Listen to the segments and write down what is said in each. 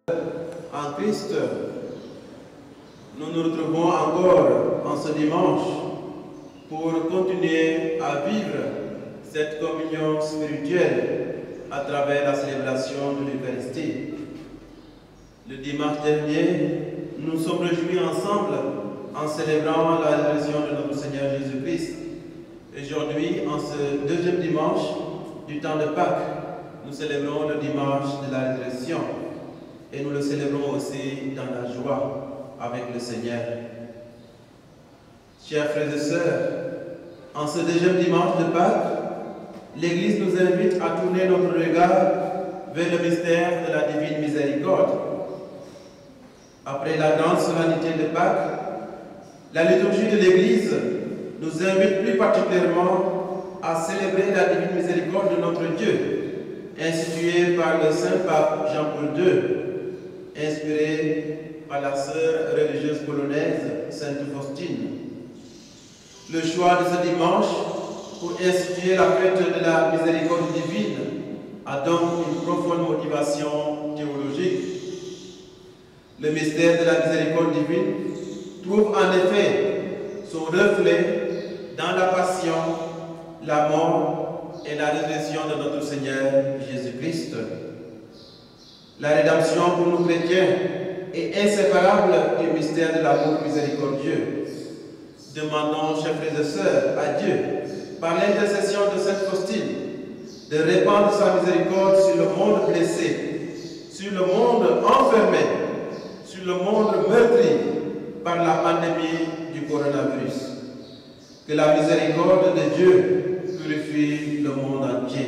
En Christ, nous nous retrouvons encore en ce dimanche pour continuer à vivre cette communion spirituelle à travers la célébration de l'Eucharistie. Le dimanche dernier, nous nous sommes réjouis ensemble en célébrant la résurrection de notre Seigneur Jésus-Christ. Aujourd'hui, en ce deuxième dimanche du temps de Pâques, nous célébrons le dimanche de la résurrection et nous le célébrons aussi dans la joie avec le Seigneur. Chers frères et sœurs, en ce deuxième dimanche de Pâques, l'Église nous invite à tourner notre regard vers le mystère de la divine miséricorde. Après la grande solennité de Pâques, la liturgie de l'Église nous invite plus particulièrement à célébrer la divine miséricorde de notre Dieu, instituée par le Saint Pape Jean-Paul II, inspiré par la sœur religieuse polonaise Sainte Faustine. Le choix de ce dimanche pour instituer la fête de la miséricorde divine a donc une profonde motivation théologique. Le mystère de la miséricorde divine trouve en effet son reflet dans la passion, la mort et la résurrection de notre Seigneur Jésus-Christ. La rédemption pour nous chrétiens est inséparable du mystère de l'amour miséricordieux. Demandons, chers frères et sœurs, à Dieu, par l'intercession de Sainte Faustine, de répandre sa miséricorde sur le monde blessé, sur le monde enfermé, sur le monde meurtri par la pandémie du coronavirus. Que la miséricorde de Dieu purifie le monde entier.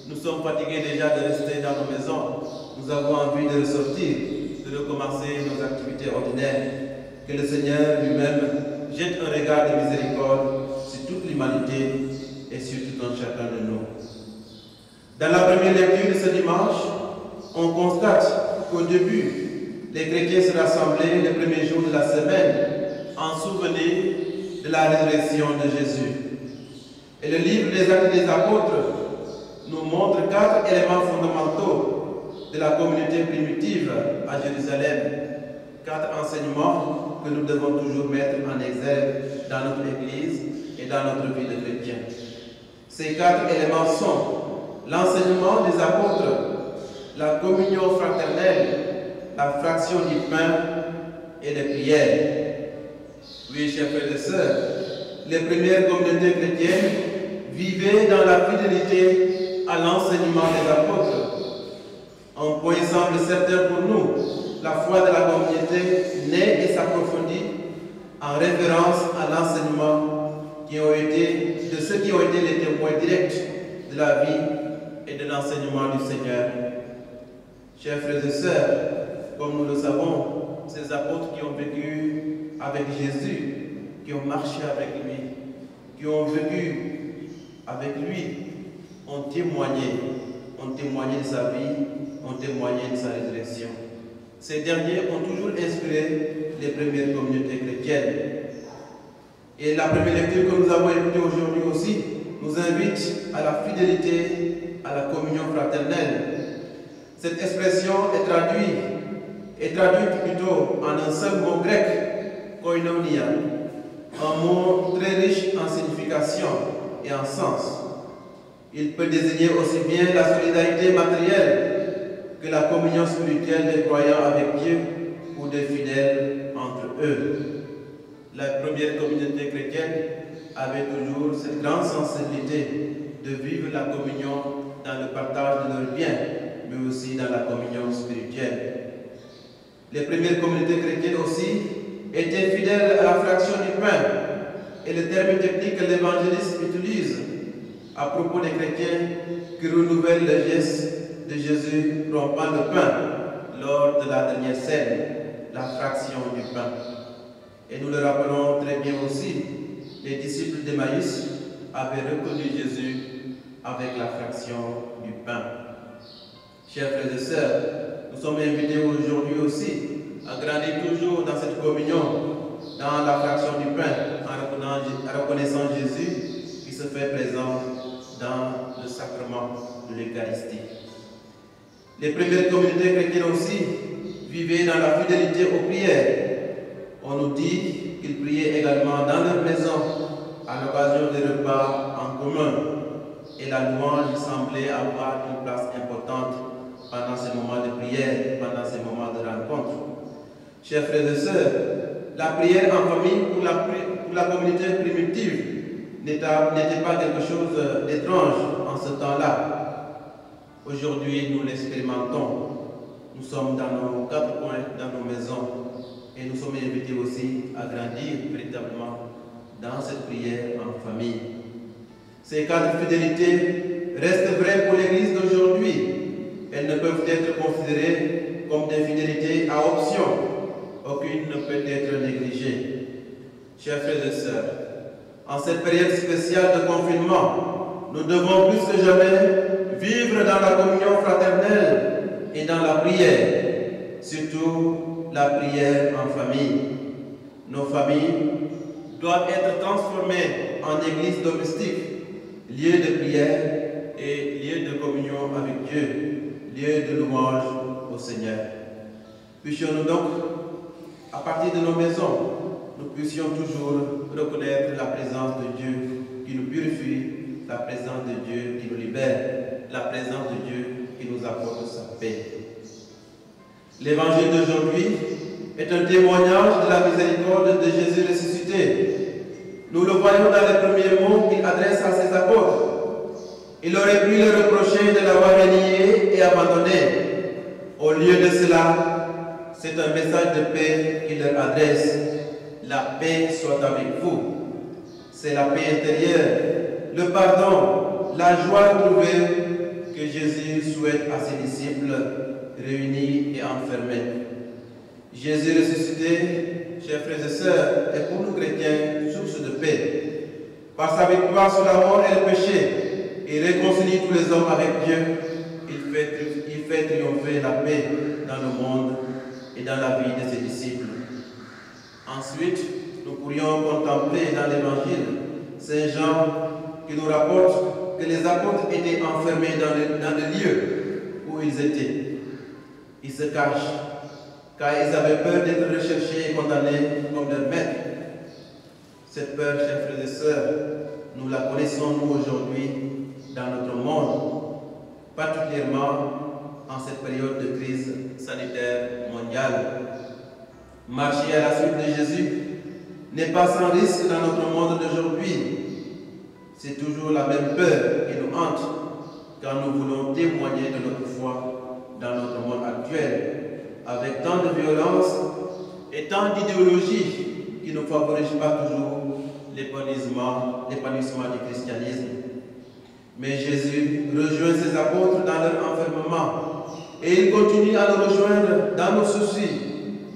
Nous sommes fatigués déjà de rester dans nos maisons. Nous avons envie de ressortir, de recommencer nos activités ordinaires. Que le Seigneur lui-même jette un regard de miséricorde sur toute l'humanité et sur tout un chacun de nous. Dans la première lecture de ce dimanche, on constate qu'au début, les chrétiens se rassemblaient les premiers jours de la semaine en souvenir de la résurrection de Jésus. Et le livre des Actes des Apôtres nous montre 4 éléments fondamentaux de la communauté primitive à Jérusalem. 4 enseignements que nous devons toujours mettre en exergue dans notre Église et dans notre vie de chrétien. Ces 4 éléments sont l'enseignement des apôtres, la communion fraternelle, la fraction du pain et les prières. Oui, chers frères et sœurs, les premières communautés chrétiennes vivaient dans la fidélité à l'enseignement des apôtres. Un point semble certain pour nous, la foi de la communauté naît et s'approfondit en référence à l'enseignement de ceux qui ont été les témoins directs de la vie et de l'enseignement du Seigneur. Chers frères et sœurs, comme nous le savons, ces apôtres qui ont vécu avec Jésus, qui ont marché avec lui, qui ont vécu avec lui, ont témoigné de sa vie, ont témoigné de sa résurrection. Ces derniers ont toujours inspiré les premières communautés chrétiennes. Et la première lecture que nous avons écoutée aujourd'hui aussi nous invite à la fidélité, à la communion fraternelle. Cette expression est traduite plutôt en un seul mot grec, koinonia, un mot très riche en signification et en sens. Il peut désigner aussi bien la solidarité matérielle que la communion spirituelle des croyants avec Dieu ou des fidèles entre eux. La première communauté chrétienne avait toujours cette grande sensibilité de vivre la communion dans le partage de leurs biens, mais aussi dans la communion spirituelle. Les premières communautés chrétiennes aussi étaient fidèles à la fraction du pain, et le terme technique que l'évangéliste utilise à propos des chrétiens qui renouvellent le geste de Jésus rompant le pain lors de la dernière scène, la fraction du pain. Et nous le rappelons très bien aussi, les disciples d'Emmaüs avaient reconnu Jésus avec la fraction du pain. Chers frères et sœurs, nous sommes invités aujourd'hui aussi à grandir toujours dans cette communion, dans la fraction du pain, en reconnaissant Jésus qui se fait présent dans le sacrement de l'Eucharistie. Les premières communautés chrétiennes aussi vivaient dans la fidélité aux prières. On nous dit qu'ils priaient également dans leur maison à l'occasion des repas en commun. Et la louange semblait avoir une place importante pendant ces moments de prière, pendant ces moments de rencontre. Chers frères et sœurs, la prière en famille pour la communauté primitive n'était pas quelque chose d'étrange en ce temps-là. Aujourd'hui, nous l'expérimentons. Nous sommes dans nos quatre coins, dans nos maisons, et nous sommes invités aussi à grandir véritablement dans cette prière en famille. Ces cas de fidélité restent vrais pour l'Église d'aujourd'hui. Elles ne peuvent être considérées comme des fidélités à option. Aucune ne peut être négligée. Chers frères et sœurs, en cette période spéciale de confinement, nous devons plus que jamais vivre dans la communion fraternelle et dans la prière, surtout la prière en famille. Nos familles doivent être transformées en églises domestiques, lieux de prière et lieux de communion avec Dieu, lieux de louange au Seigneur. Puissions-nous donc, à partir de nos maisons, nous puissions toujours reconnaître la présence de Dieu qui nous purifie, la présence de Dieu qui nous libère, la présence de Dieu qui nous apporte sa paix. L'évangile d'aujourd'hui est un témoignage de la miséricorde de Jésus ressuscité. Nous le voyons dans les premiers mots qu'il adresse à ses apôtres. Il aurait pu leur reprocher de l'avoir renié et abandonné. Au lieu de cela, c'est un message de paix qu'il leur adresse. La paix soit avec vous. C'est la paix intérieure, le pardon, la joie trouvée que Jésus souhaite à ses disciples réunis et enfermés. Jésus ressuscité, chers frères et sœurs, est pour nous chrétiens source de paix. Par sa victoire sur la mort et le péché, il réconcilie tous les hommes avec Dieu. Il fait triompher la paix dans le monde et dans la vie de ses disciples. Ensuite, nous pourrions contempler dans l'Évangile Saint Jean qui nous rapporte que les apôtres étaient enfermés dans le lieu où ils étaient. Ils se cachent car ils avaient peur d'être recherchés et condamnés comme leur maître. Cette peur, chers frères et sœurs, nous la connaissons nous aujourd'hui dans notre monde, particulièrement en cette période de crise sanitaire mondiale. Marcher à la suite de Jésus n'est pas sans risque dans notre monde d'aujourd'hui. C'est toujours la même peur qui nous hante quand nous voulons témoigner de notre foi dans notre monde actuel, avec tant de violence et tant d'idéologies qui ne favorisent pas toujours l'épanouissement du christianisme. Mais Jésus rejoint ses apôtres dans leur enfermement et il continue à nous rejoindre dans nos soucis,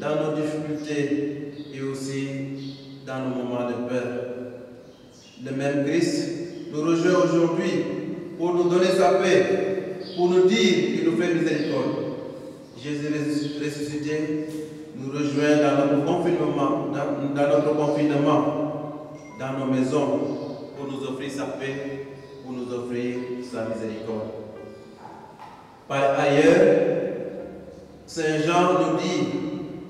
dans nos difficultés et aussi dans nos moments de peur. Le même Christ nous rejoint aujourd'hui pour nous donner sa paix, pour nous dire qu'il nous fait miséricorde. Jésus ressuscité nous rejoint dans notre confinement, dans nos maisons, pour nous offrir sa paix, pour nous offrir sa miséricorde. Par ailleurs, Saint Jean nous dit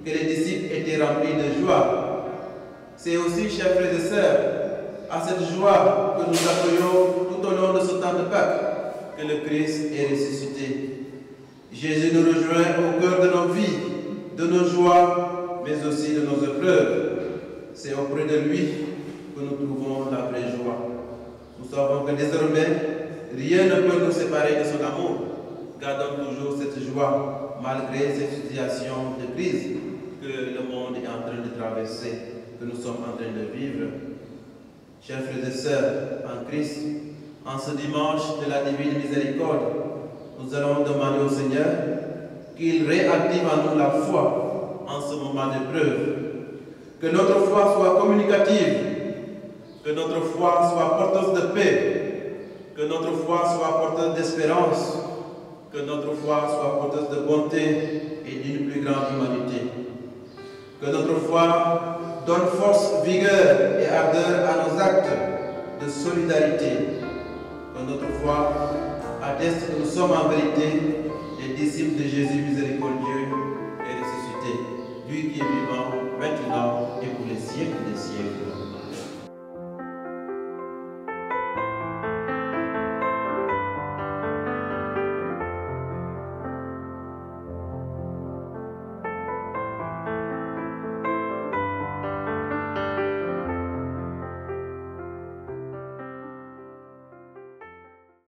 que les disciples étaient remplis de joie. C'est aussi, chers frères et sœurs, à cette joie que nous appelons tout au long de ce temps de Pâques que le Christ est ressuscité. Jésus nous rejoint au cœur de nos vies, de nos joies, mais aussi de nos épreuves. C'est auprès de lui que nous trouvons la vraie joie. Nous savons que désormais, rien ne peut nous séparer de son amour. Gardons toujours cette joie, malgré cette situation de crise que le monde est en train de traverser, que nous sommes en train de vivre. Chers frères et sœurs en Christ, en ce dimanche de la divine miséricorde, nous allons demander au Seigneur qu'il réactive en nous la foi en ce moment d'épreuve. Que notre foi soit communicative, que notre foi soit porteuse de paix, que notre foi soit porteuse d'espérance, que notre foi soit porteuse de bonté et d'une plus grande humanité. Que notre foi donne force, vigueur et ardeur à nos actes de solidarité. Que notre foi atteste que nous sommes en vérité les disciples de Jésus miséricordieux.